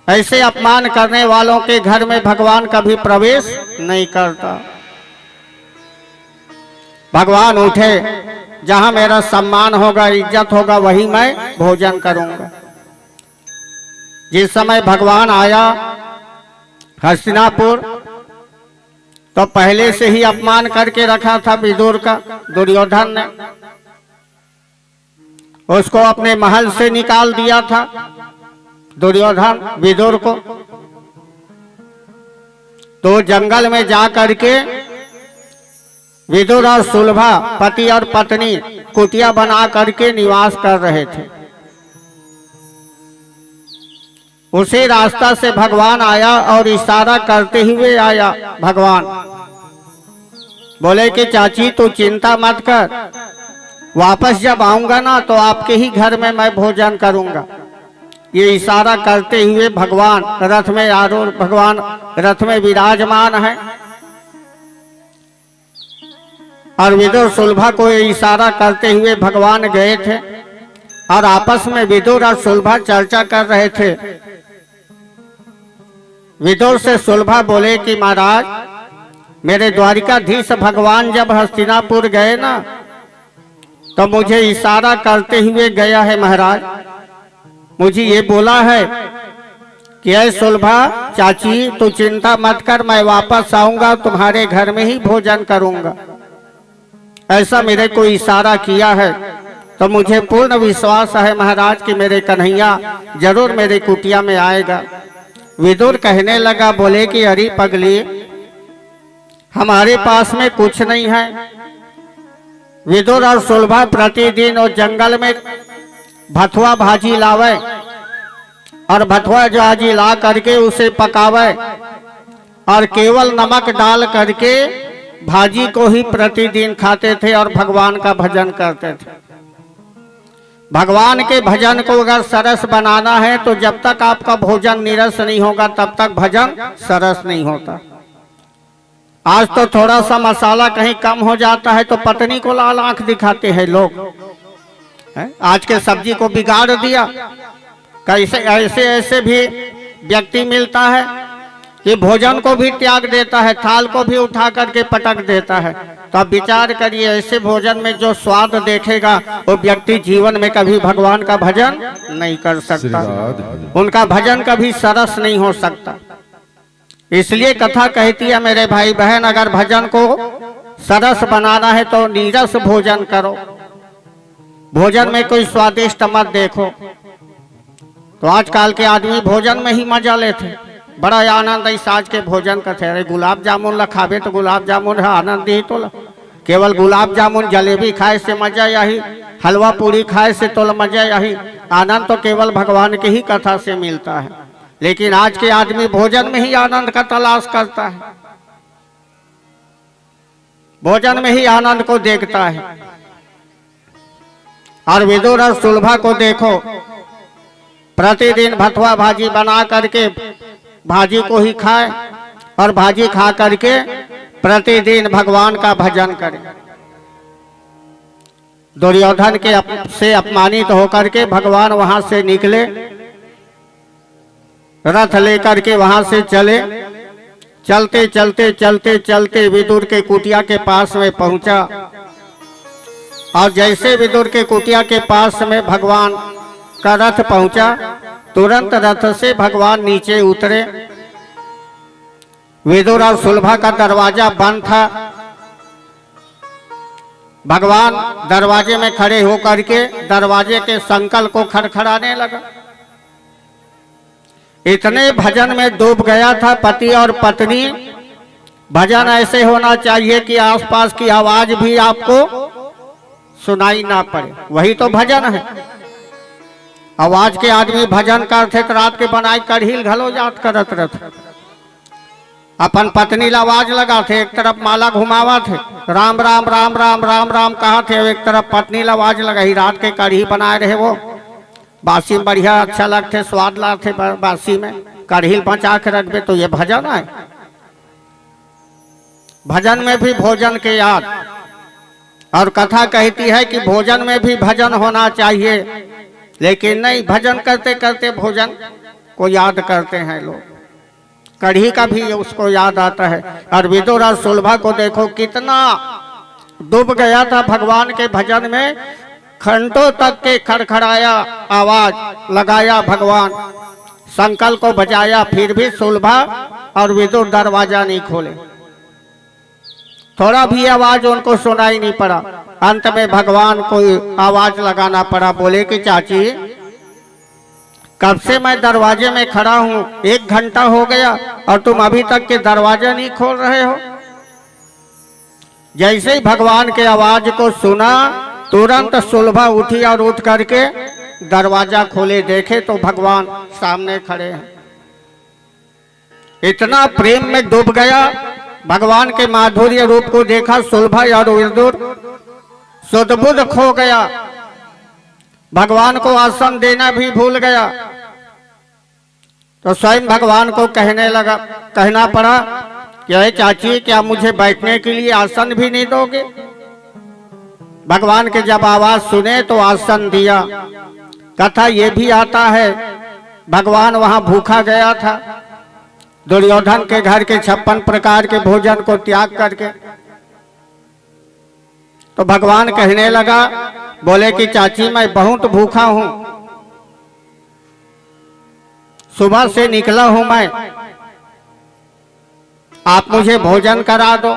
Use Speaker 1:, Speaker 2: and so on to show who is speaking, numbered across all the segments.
Speaker 1: ऐसे अपमान करने वालों के घर में भगवान कभी प्रवेश नहीं करता। भगवान उठे, जहां मेरा सम्मान होगा, इज्जत होगा, वही मैं भोजन करूंगा। जिस समय भगवान आया हस्तिनापुर, तो पहले से ही अपमान करके रखा था विदुर का दुर्योधन ने। उसको अपने महल से निकाल दिया था दुर्योधन विदुर को। तो जंगल में जा करके विदुर और सुलभा पति और पत्नी कुटिया बना करके निवास कर रहे थे। उसी रास्ता से भगवान आया और इशारा करते हुए आया। भगवान बोले कि चाची तू चिंता मत कर, वापस जब आऊंगा ना तो आपके ही घर में मैं भोजन करूंगा। ये इशारा करते हुए भगवान रथ में आरूढ़, भगवान रथ में विराजमान है और विदुर सुलभा को ये इशारा करते हुए भगवान गए थे और आपस में विदुर और सुलभा चर्चा कर रहे थे। विदुर से सुलभा बोले कि महाराज, मेरे द्वारिकाधीश भगवान जब हस्तिनापुर गए ना तो मुझे इशारा करते हुए गया है महाराज। मुझे ये बोला है कि ऐ सुलभा चाची तू चिंता मत कर, मैं वापस आऊंगा, तुम्हारे घर में ही भोजन करूंगा। ऐसा मेरे को इशारा किया है। तो मुझे पूर्ण विश्वास है महाराज कि मेरे कन्हैया जरूर मेरे कुटिया में आएगा। विदुर कहने लगा, बोले कि अरे पगली, हमारे पास में कुछ नहीं है। विदुर और सुलभा प्रतिदिन और जंगल में भथुआ भाजी लावे और भथुआ भाजी ला करके उसे पकावे और केवल नमक डाल करके भाजी को ही प्रतिदिन खाते थे और भगवान का भजन करते थे। भगवान के भजन को अगर सरस बनाना है तो जब तक आपका भोजन निरस नहीं होगा तब तक भजन सरस नहीं होता। आज तो थोड़ा सा मसाला कहीं कम हो जाता है तो पत्नी को लाल आंख दिखाते हैं लोग। आज के सब्जी को बिगाड़ दिया। कैसे ऐसे ऐसे भी व्यक्ति मिलता है कि भोजन को भी त्याग देता है, थाल को भी उठा करके पटक देता है। तो आप विचार करिए, ऐसे भोजन में जो स्वाद देखेगा वो व्यक्ति जीवन में कभी भगवान का भजन नहीं कर सकता, उनका भजन कभी सरस नहीं हो सकता। इसलिए कथा कहती है मेरे भाई बहन, अगर भजन को सरस बनाना है तो नीरस भोजन करो, भोजन में कोई स्वादिष्ट मत देखो। तो आजकल के आदमी भोजन में ही मजा लेते, बड़ा आनंद इस आज के भोजन का थे। अरे गुलाब जामुन ला खावे तो गुलाब जामुन है आनंद ही तो केवल गुलाब जामुन जलेबी खाए से मजा यही, हलवा पूरी खाए से तो मजा यही। आनंद तो केवल भगवान की ही कथा से मिलता है। लेकिन आज के आदमी भोजन में ही आनंद का तलाश करता है, भोजन में ही आनंद को देखता है। और विदुर और सुलभा को देखो, प्रतिदिन भथुआ भाजी बना करके भाजी को ही खाए और भाजी खा करके प्रतिदिन भगवान का भजन करे। दुर्योधन के से अपमानित होकर के भगवान वहां से निकले, रथ लेकर के वहां से चले। चलते चलते चलते चलते विदुर के कुटिया के पास में पहुंचा और जैसे विदुर के कुटिया के पास में भगवान का रथ पहुंचा, तुरंत रथ से भगवान नीचे उतरे। विदुर और सुलभा का दरवाजा बंद था। भगवान दरवाजे में खड़े होकर के दरवाजे के संकल को खड़खड़ाने लगा। इतने भजन में डूब गया था पति और पत्नी। भजन ऐसे होना चाहिए कि आसपास की आवाज भी आपको सुनाई ना पड़े, वही तो भजन है। आवाज के आदमी भजन करते रात के बनाई कढ़ील घलो जात करत रहते। अपन पत्नी ला आवाज लगा थे, एक तरफ माला घुमावा थे, राम राम राम राम राम राम कहा थे, एक तरफ पत्नी ला आवाज लगाई, रात के कढ़ी बनाए रहे वो बासी में बढ़िया अच्छा लगते, स्वाद लाते बासी में, कढ़ी बचा के रखबे तो ये भजन है। भजन में भी भोजन के याद, और कथा कहती है कि भोजन में भी भजन होना चाहिए। लेकिन नहीं, भजन करते करते भोजन को याद करते हैं लोग। कढ़ी का भी उसको याद आता है। और विदुर और सुलभा को देखो कितना डूब गया था भगवान के भजन में, घंटों तक के खड़खड़ाया, आवाज लगाया, भगवान संकल्प को बजाया, फिर भी सुलभा और विदुर दरवाजा नहीं खोले। थोड़ा भी आवाज उनको सुनाई नहीं पड़ा। अंत में भगवान को आवाज लगाना पड़ा, बोले कि चाची कब से मैं दरवाजे में खड़ा हूं, 1 घंटा हो गया और तुम अभी तक के दरवाजा नहीं खोल रहे हो। जैसे ही भगवान के आवाज को सुना, तुरंत सुलभा उठी और उठ करके दरवाजा खोले, देखे तो भगवान सामने खड़े हैं। इतना प्रेम में डूब गया, भगवान के माधुर्य रूप को देखा सुलभा और विदुर, सुध-बुध खो गया, भगवान को आसन देना भी भूल गया। तो स्वयं भगवान को कहना पड़ा कि अरे चाची, क्या मुझे बैठने के लिए आसन भी नहीं दोगे? भगवान के जब आवाज सुने तो आसन दिया। कथा ये भी आता है, भगवान वहां भूखा गया था, दुर्योधन के घर के 56 प्रकार के भोजन को त्याग करके। तो भगवान कहने लगा, बोले कि चाची मैं बहुत भूखा हूं, सुबह से निकला हूं मैं, आप मुझे भोजन करा दो।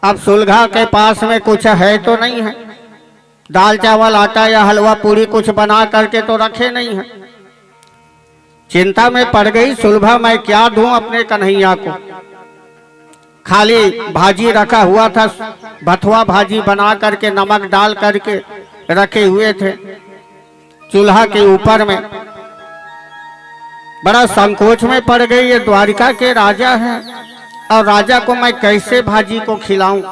Speaker 1: अब सुलभा के पास में कुछ है तो नहीं है, दाल चावल आटा या हलवा पूरी कुछ बना करके तो रखे नहीं है। चिंता में पड़ गई सुलभा, मैं क्या दूं अपने कन्हैया को। खाली भाजी रखा हुआ था, भथुआ भाजी बना करके नमक डाल करके रखे हुए थे चूल्हा के ऊपर में। बड़ा संकोच में पड़ गई, ये द्वारिका के राजा हैं और राजा को मैं कैसे भाजी को खिलाऊं।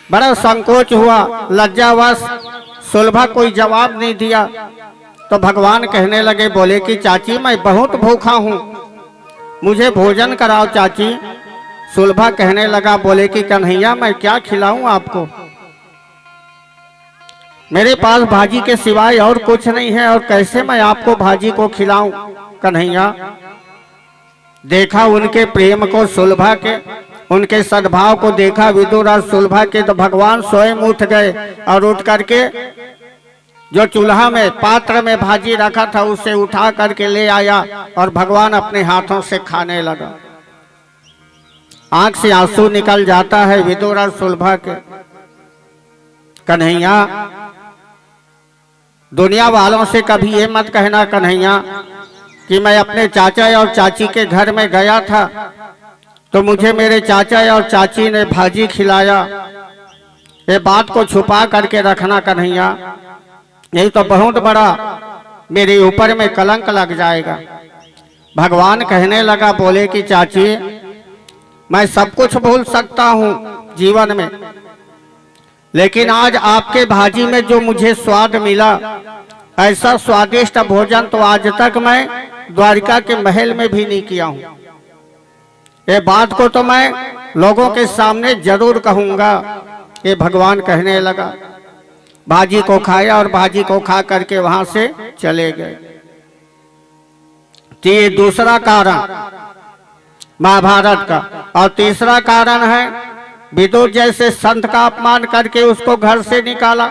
Speaker 1: बड़ा संकोच हुआ, लज्जावश सुलभा कोई जवाब नहीं दिया। तो भगवान कहने लगे, बोले कि चाची मैं बहुत भूखा हूं, मुझे भोजन कराओ चाची। सुलभा कहने लगा, बोले कि कन्हैया मैं क्या खिलाऊं आपको, मेरे पास भाजी के सिवाय और कुछ नहीं है और कैसे मैं आपको भाजी को खिलाऊं। कन्हैया देखा उनके प्रेम को, सुलभा के उनके सद्भाव को देखा विदुर और सुलभा के, तो भगवान स्वयं उठ गए और उठ करके जो चूल्हा में पात्र में भाजी रखा था उसे उठा करके ले आया और भगवान अपने हाथों से खाने लगा। आंख से आंसू निकल जाता है विदुर और सुलभा के। कन्हैया दुनिया वालों से कभी ये मत कहना कन्हैया कि मैं अपने चाचा और चाची के घर में गया था तो मुझे मेरे चाचा और चाची ने भाजी खिलाया। ये बात को छुपा करके रखना कन्हैया, नहीं तो बहुत बड़ा मेरे ऊपर में कलंक लग जाएगा। भगवान कहने लगा, बोले कि चाची मैं सब कुछ भूल सकता हूँ जीवन में, लेकिन आज आपके भाजी में जो मुझे स्वाद मिला, ऐसा स्वादिष्ट भोजन तो आज तक मैं द्वारिका के महल में भी नहीं किया हूँ। ये बात को तो मैं लोगों के सामने जरूर कहूंगा। ये भगवान कहने लगा। भाजी को खाया और भाजी को खा करके वहां से चले गए। तो ये दूसरा कारण महाभारत का। और तीसरा कारण है विदुर जैसे संत का अपमान करके उसको घर से निकाला।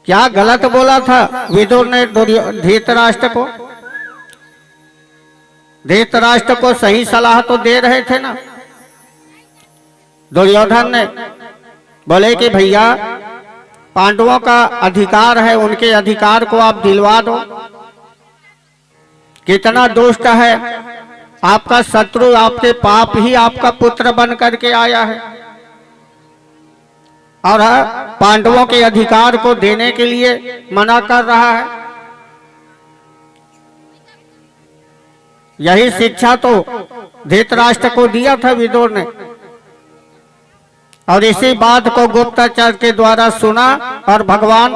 Speaker 1: क्या गलत बोला था विदुर ने धृतराष्ट्र को? धृतराष्ट्र को सही सलाह तो दे रहे थे ना। दुर्योधन ने बोले कि भैया पांडवों का अधिकार है, उनके अधिकार को आप दिलवा दो। कितना दुष्ट है आपका शत्रु, आपके पाप ही आपका पुत्र बन करके आया है और पांडवों के अधिकार को देने के लिए मना कर रहा है। यही शिक्षा तो धृतराष्ट्र को दिया था विदुर ने और इसी बात को गुप्तचर के द्वारा सुना और भगवान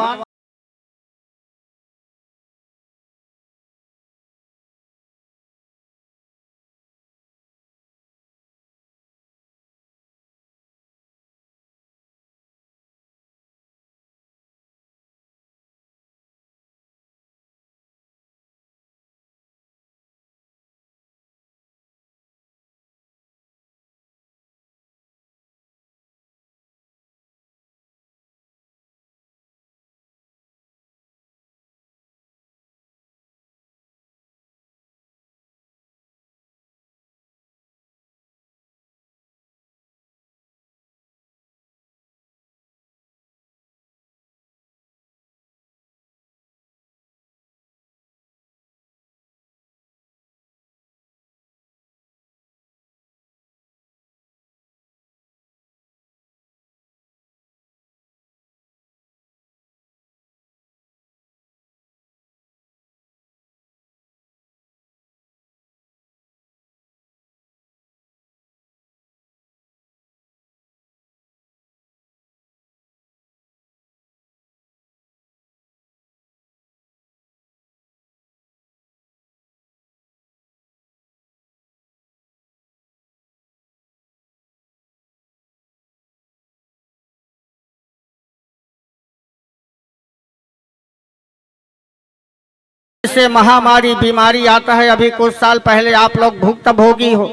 Speaker 1: से महामारी बीमारी आता है। अभी कुछ साल पहले आप लोग भुक्तभोगी हो,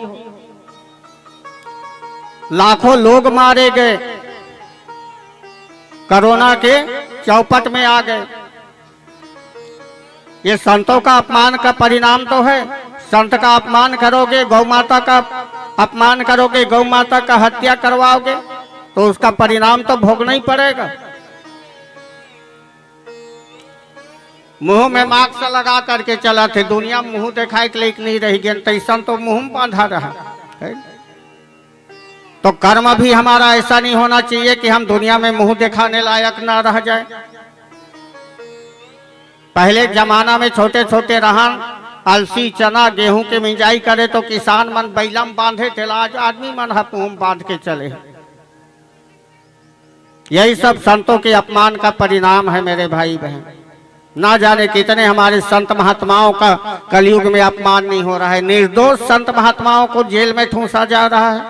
Speaker 1: लाखों लोग मारे गए, कोरोना के चौपट में आ गए। ये संतों का अपमान का परिणाम तो है। संत का अपमान करोगे, गौ माता का अपमान करोगे, गौ माता का हत्या करवाओगे तो उसका परिणाम तो भोगना ही पड़ेगा। मुंह में मास्क लगा करके चला थे, दुनिया मुंह दिखाई के लायक नहीं रही गई, तैसन तो मुंह में बांधा रहा है। तो कर्म भी हमारा ऐसा नहीं होना चाहिए कि हम दुनिया में मुंह दिखाने लायक ना रह जाए। पहले जमाना में छोटे छोटे रहन अलसी चना गेहूं के मिंजाई करे तो किसान मन बैला में बांधे थे, आज आदमी मन मुंह बांध के चले। यही सब संतों के अपमान का परिणाम है मेरे भाई बहन। ना जाने कितने हमारे संत महात्माओं का कलयुग में अपमान नहीं हो रहा है। निर्दोष संत महात्माओं को जेल में ठूंसा जा रहा है,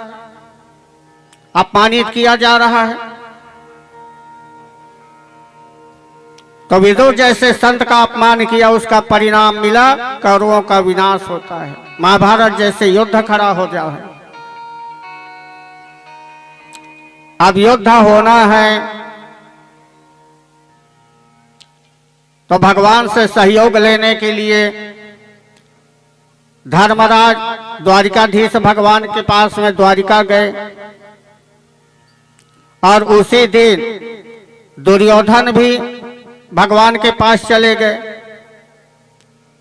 Speaker 1: अपमानित किया जा रहा है। तो विदुर जैसे संत का अपमान किया, उसका परिणाम मिला कौरवों का विनाश होता है। महाभारत जैसे युद्ध खड़ा हो जाओ है। अब युद्ध होना है तो भगवान से सहयोग लेने के लिए धर्मराज द्वारिकाधीश भगवान के पास में द्वारिका गए और उसी दिन दुर्योधन भी भगवान के पास चले गए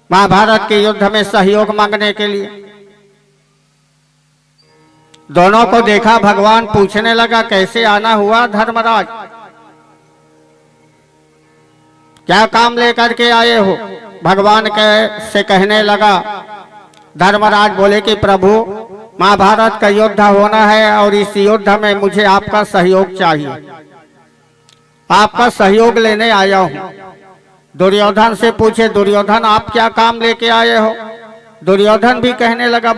Speaker 1: महाभारत के युद्ध में सहयोग मांगने के लिए। दोनों को देखा, भगवान पूछने लगा कैसे आना हुआ धर्मराज, क्या काम लेकर के आए हो। भगवान से कहने लगा, धर्मराज बोले कि प्रभु महाभारत का युद्ध होना है और इस युद्ध में मुझे आपका सहयोग चाहिए, आपका सहयोग लेने आया हूं। दुर्योधन से पूछे, दुर्योधन आप क्या काम लेके आए हो। दुर्योधन भी कहने लगा,